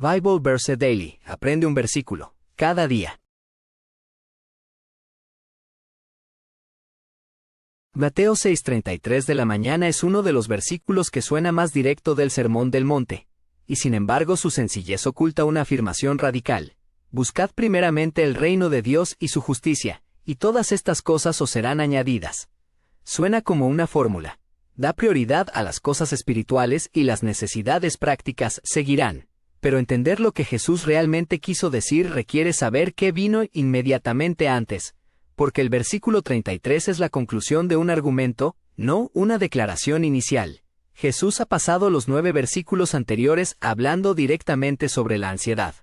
Bible Verse Daily. Aprende un versículo cada día. Mateo 6:33 de la mañana es uno de los versículos que suena más directo del Sermón del Monte, y sin embargo su sencillez oculta una afirmación radical. Buscad primeramente el reino de Dios y su justicia, y todas estas cosas os serán añadidas. Suena como una fórmula. Da prioridad a las cosas espirituales y las necesidades prácticas seguirán. Pero entender lo que Jesús realmente quiso decir requiere saber qué vino inmediatamente antes, porque el versículo 33 es la conclusión de un argumento, no una declaración inicial. Jesús ha pasado los 9 versículos anteriores hablando directamente sobre la ansiedad.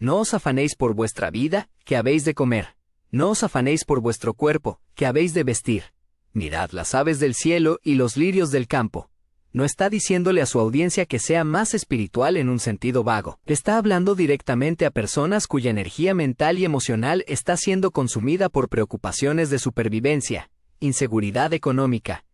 No os afanéis por vuestra vida, ¿qué habéis de comer? No os afanéis por vuestro cuerpo, ¿qué habéis de vestir? Mirad las aves del cielo y los lirios del campo. No está diciéndole a su audiencia que sea más espiritual en un sentido vago. Está hablando directamente a personas cuya energía mental y emocional está siendo consumida por preocupaciones de supervivencia, inseguridad económica,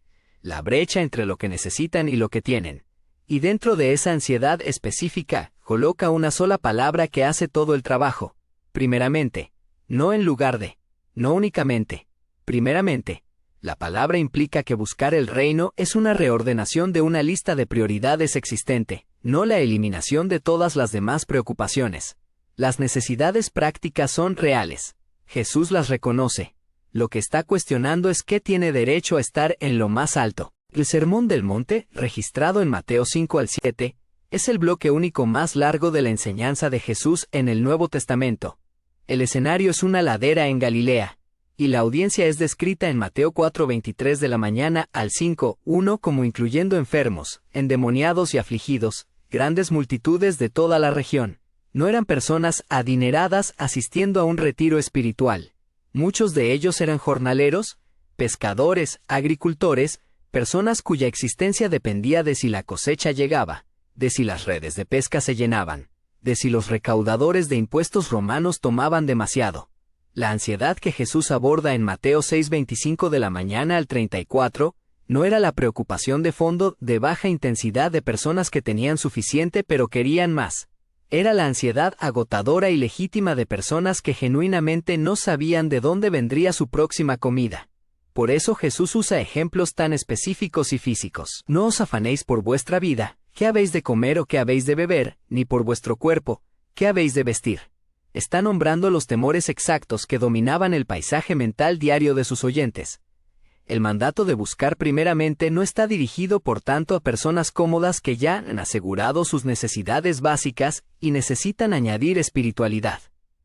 la brecha entre lo que necesitan y lo que tienen. Y dentro de esa ansiedad específica, coloca una sola palabra que hace todo el trabajo. Primeramente, no en lugar de, no únicamente, primeramente. La palabra implica que buscar el reino es una reordenación de una lista de prioridades existente, no la eliminación de todas las demás preocupaciones. Las necesidades prácticas son reales. Jesús las reconoce. Lo que está cuestionando es qué tiene derecho a estar en lo más alto. El Sermón del Monte, registrado en Mateo 5 al 7, es el bloque único más largo de la enseñanza de Jesús en el Nuevo Testamento. El escenario es una ladera en Galilea, y la audiencia es descrita en Mateo 4:23 de la mañana al 5:1 como incluyendo enfermos, endemoniados y afligidos, grandes multitudes de toda la región. No eran personas adineradas asistiendo a un retiro espiritual. Muchos de ellos eran jornaleros, pescadores, agricultores, personas cuya existencia dependía de si la cosecha llegaba, de si las redes de pesca se llenaban, de si los recaudadores de impuestos romanos tomaban demasiado. La ansiedad que Jesús aborda en Mateo 6:25 de la mañana al 34, no era la preocupación de fondo de baja intensidad de personas que tenían suficiente pero querían más. Era la ansiedad agotadora y legítima de personas que genuinamente no sabían de dónde vendría su próxima comida. Por eso Jesús usa ejemplos tan específicos y físicos. No os afanéis por vuestra vida, ¿qué habéis de comer o qué habéis de beber? Ni por vuestro cuerpo, ¿qué habéis de vestir? Está nombrando los temores exactos que dominaban el paisaje mental diario de sus oyentes. El mandato de buscar primeramente no está dirigido por tanto a personas cómodas que ya han asegurado sus necesidades básicas y necesitan añadir espiritualidad.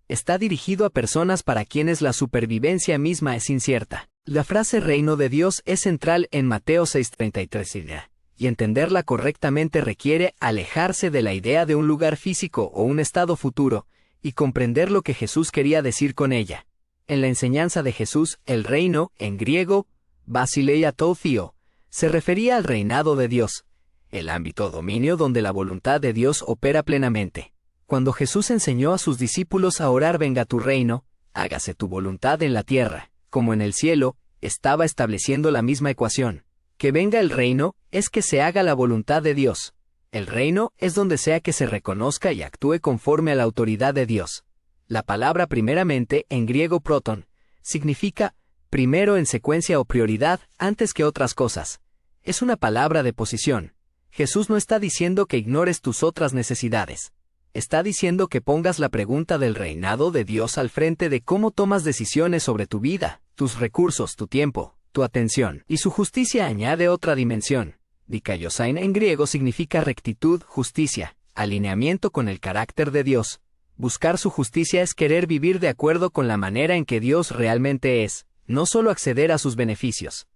Está dirigido a personas para quienes la supervivencia misma es incierta. La frase reino de Dios es central en Mateo 6:33, y entenderla correctamente requiere alejarse de la idea de un lugar físico o un estado futuro, y comprender lo que Jesús quería decir con ella. En la enseñanza de Jesús, el reino, en griego, basileia tou theo, se refería al reinado de Dios, el ámbito o dominio donde la voluntad de Dios opera plenamente. Cuando Jesús enseñó a sus discípulos a orar venga tu reino, hágase tu voluntad en la tierra, como en el cielo, estaba estableciendo la misma ecuación. Que venga el reino, es que se haga la voluntad de Dios. El reino es donde sea que se reconozca y actúe conforme a la autoridad de Dios. La palabra primeramente, en griego proton, significa primero en secuencia o prioridad antes que otras cosas. Es una palabra de posición. Jesús no está diciendo que ignores tus otras necesidades. Está diciendo que pongas la pregunta del reinado de Dios al frente de cómo tomas decisiones sobre tu vida, tus recursos, tu tiempo, tu atención. Y su justicia añade otra dimensión. Dikaiosain en griego significa rectitud, justicia, alineamiento con el carácter de Dios. Buscar su justicia es querer vivir de acuerdo con la manera en que Dios realmente es, no solo acceder a sus beneficios.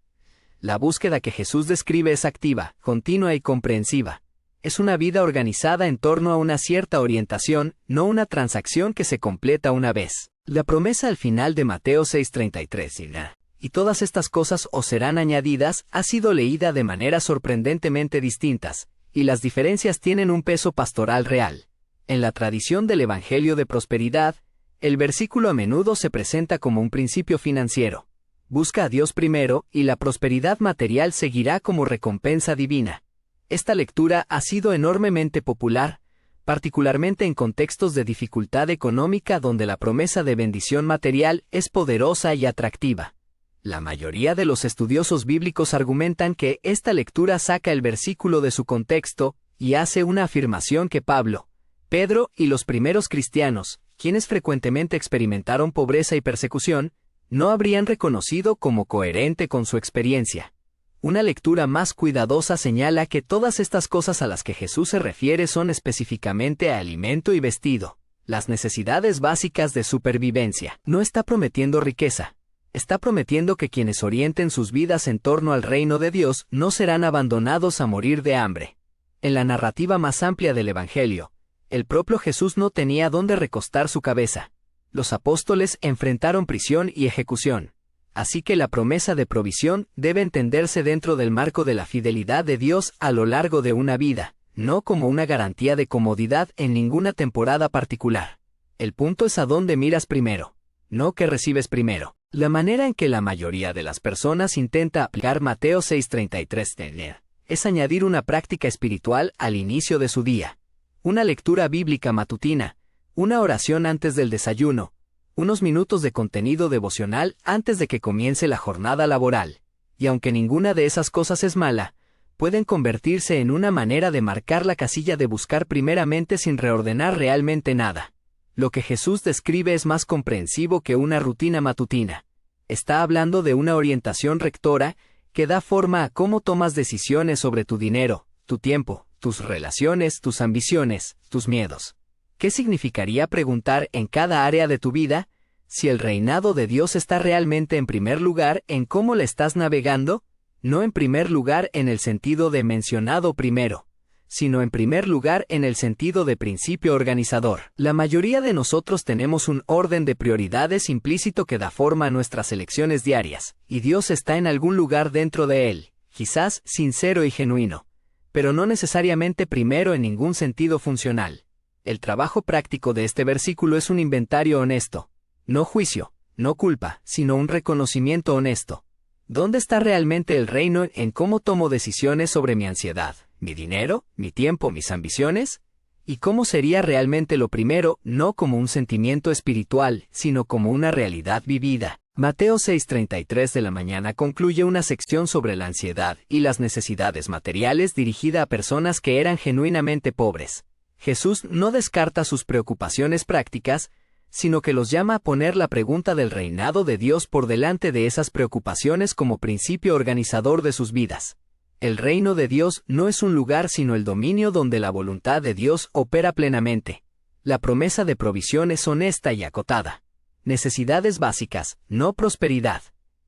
La búsqueda que Jesús describe es activa, continua y comprensiva. Es una vida organizada en torno a una cierta orientación, no una transacción que se completa una vez. La promesa al final de Mateo 6:33, y todas estas cosas os serán añadidas, ha sido leída de maneras sorprendentemente distintas, y las diferencias tienen un peso pastoral real. En la tradición del Evangelio de Prosperidad, el versículo a menudo se presenta como un principio financiero. Busca a Dios primero, y la prosperidad material seguirá como recompensa divina. Esta lectura ha sido enormemente popular, particularmente en contextos de dificultad económica donde la promesa de bendición material es poderosa y atractiva. La mayoría de los estudiosos bíblicos argumentan que esta lectura saca el versículo de su contexto y hace una afirmación que Pablo, Pedro y los primeros cristianos, quienes frecuentemente experimentaron pobreza y persecución, no habrían reconocido como coherente con su experiencia. Una lectura más cuidadosa señala que todas estas cosas a las que Jesús se refiere son específicamente a alimento y vestido, las necesidades básicas de supervivencia. No está prometiendo riqueza. Está prometiendo que quienes orienten sus vidas en torno al reino de Dios no serán abandonados a morir de hambre. En la narrativa más amplia del Evangelio, el propio Jesús no tenía dónde recostar su cabeza. Los apóstoles enfrentaron prisión y ejecución. Así que la promesa de provisión debe entenderse dentro del marco de la fidelidad de Dios a lo largo de una vida, no como una garantía de comodidad en ninguna temporada particular. El punto es a dónde miras primero, no qué recibes primero. La manera en que la mayoría de las personas intenta aplicar Mateo 6:33 es añadir una práctica espiritual al inicio de su día. Una lectura bíblica matutina, una oración antes del desayuno, unos minutos de contenido devocional antes de que comience la jornada laboral. Y aunque ninguna de esas cosas es mala, pueden convertirse en una manera de marcar la casilla de buscar primeramente sin reordenar realmente nada. Lo que Jesús describe es más comprensivo que una rutina matutina. Está hablando de una orientación rectora que da forma a cómo tomas decisiones sobre tu dinero, tu tiempo, tus relaciones, tus ambiciones, tus miedos. ¿Qué significaría preguntar en cada área de tu vida si el reinado de Dios está realmente en primer lugar en cómo le estás navegando? No en primer lugar en el sentido de mencionado primero, sino en primer lugar en el sentido de principio organizador. La mayoría de nosotros tenemos un orden de prioridades implícito que da forma a nuestras elecciones diarias, y Dios está en algún lugar dentro de él, quizás sincero y genuino, pero no necesariamente primero en ningún sentido funcional. El trabajo práctico de este versículo es un inventario honesto. No juicio, no culpa, sino un reconocimiento honesto. ¿Dónde está realmente el reino en cómo tomo decisiones sobre mi ansiedad, mi dinero, mi tiempo, mis ambiciones? ¿Y cómo sería realmente lo primero, no como un sentimiento espiritual, sino como una realidad vivida? Mateo 6:33 de la mañana concluye una sección sobre la ansiedad y las necesidades materiales dirigida a personas que eran genuinamente pobres. Jesús no descarta sus preocupaciones prácticas, sino que los llama a poner la pregunta del reinado de Dios por delante de esas preocupaciones como principio organizador de sus vidas. El reino de Dios no es un lugar sino el dominio donde la voluntad de Dios opera plenamente. La promesa de provisión es honesta y acotada. Necesidades básicas, no prosperidad.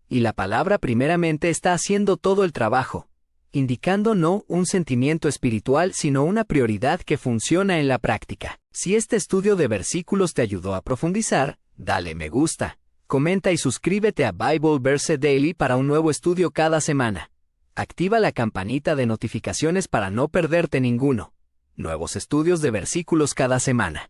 Y la palabra primeramente está haciendo todo el trabajo, indicando no un sentimiento espiritual sino una prioridad que funciona en la práctica. Si este estudio de versículos te ayudó a profundizar, dale me gusta, comenta y suscríbete a Bible Verse Daily para un nuevo estudio cada semana. Activa la campanita de notificaciones para no perderte ninguno. Nuevos estudios de versículos cada semana.